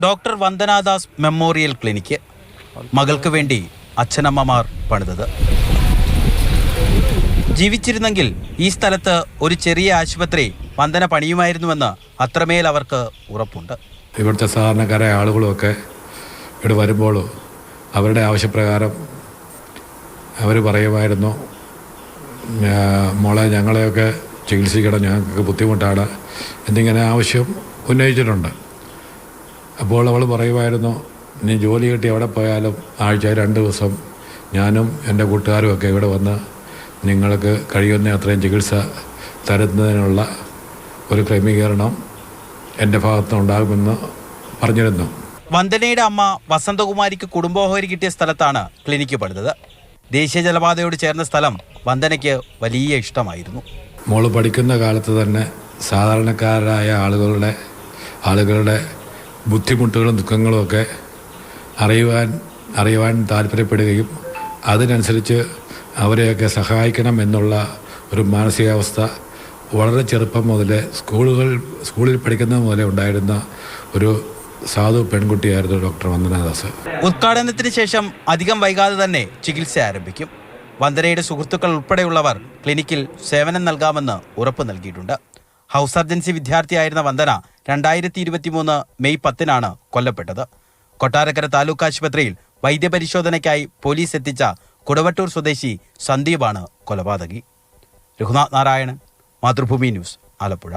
Doctor Vandana Das memorial clinic മകൾക്ക് വേണ്ടി അച്ഛനമ്മമാർ പണിതത്. ജീവിച്ചിരുന്നെങ്കിൽ ഈ സ്ഥലത്ത് ഒരു ചെറിയ ആശുപത്രി വന്ദന പണിയുമായിരുന്നുവെന്ന് അത്രമേൽ അവർക്ക് ഉറപ്പുണ്ട്. ഇവിടുത്തെ സാധാരണക്കാരായ ആളുകളുമൊക്കെ ഇവിടെ വരുമ്പോൾ അവരുടെ ആവശ്യപ്രകാരം അവർ പറയുമായിരുന്നു, മോളെ ഞങ്ങളെയൊക്കെ ചികിത്സിക്കണം, ഞങ്ങൾക്ക് ബുദ്ധിമുട്ടാണ് എന്നിങ്ങനെ ആവശ്യം ഉന്നയിച്ചിട്ടുണ്ട്. അപ്പോൾ അവൾ പറയുമായിരുന്നു, നീ ജോലി കിട്ടി എവിടെ പോയാലും ആഴ്ച 2 ദിവസം ഞാനും എൻ്റെ കൂട്ടുകാരുമൊക്കെ ഇവിടെ വന്ന് നിങ്ങൾക്ക് കഴിയുന്ന അത്രയും ചികിത്സ തരുന്നതിനുള്ള ഒരു ക്രമീകരണം എൻ്റെ ഭാഗത്തുനിന്നുണ്ടാകുമെന്ന് പറഞ്ഞിരുന്നു. വന്ദനയുടെ അമ്മ വസന്തകുമാരിക്ക് കുടുംബോഹരി കിട്ടിയ സ്ഥലത്താണ് ക്ലിനിക്ക് പണിതത്. ദേശീയ ജലപാതയോട് ചേർന്ന സ്ഥലം വന്ദനയ്ക്ക് വലിയ ഇഷ്ടമായിരുന്നു. മോള് പഠിക്കുന്ന കാലത്ത് തന്നെ സാധാരണക്കാരായ ആളുകളുടെ ബുദ്ധിമുട്ടുകളും ദുഃഖങ്ങളും ഒക്കെ അറിയുവാൻ താല്പര്യപ്പെടുകയും അതിനനുസരിച്ച് അവരെയൊക്കെ സഹായിക്കണം എന്നുള്ള ഒരു മാനസികാവസ്ഥ വളരെ ചെറുപ്പം മുതലേ സ്കൂളിൽ പഠിക്കുന്നത് മുതലേ ഉണ്ടായിരുന്ന ഒരു സാധു പെൺകുട്ടിയായിരുന്നു ഡോക്ടർ വന്ദനാദാസ്. ഉദ്ഘാടനത്തിന് ശേഷം അധികം വൈകാതെ തന്നെ ചികിത്സ ആരംഭിക്കും. വന്ദനയുടെ സുഹൃത്തുക്കൾ ഉൾപ്പെടെയുള്ളവർ ക്ലിനിക്കിൽ സേവനം നൽകാമെന്ന് ഉറപ്പ് നൽകിയിട്ടുണ്ട്. ഹൗസ് സർജൻസി വിദ്യാർത്ഥിയായിരുന്ന വന്ദന 2023 മെയ് 10 കൊല്ലപ്പെട്ടത്. കൊട്ടാരക്കര താലൂക്ക് ആശുപത്രിയിൽ വൈദ്യപരിശോധനയ്ക്കായി പോലീസ് എത്തിച്ച കുടവട്ടൂർ സ്വദേശി സന്ദീപാണ് കൊലപാതകി. രഘുനാഥ് നാരായണൻ, മാതൃഭൂമി ന്യൂസ്, ആലപ്പുഴ.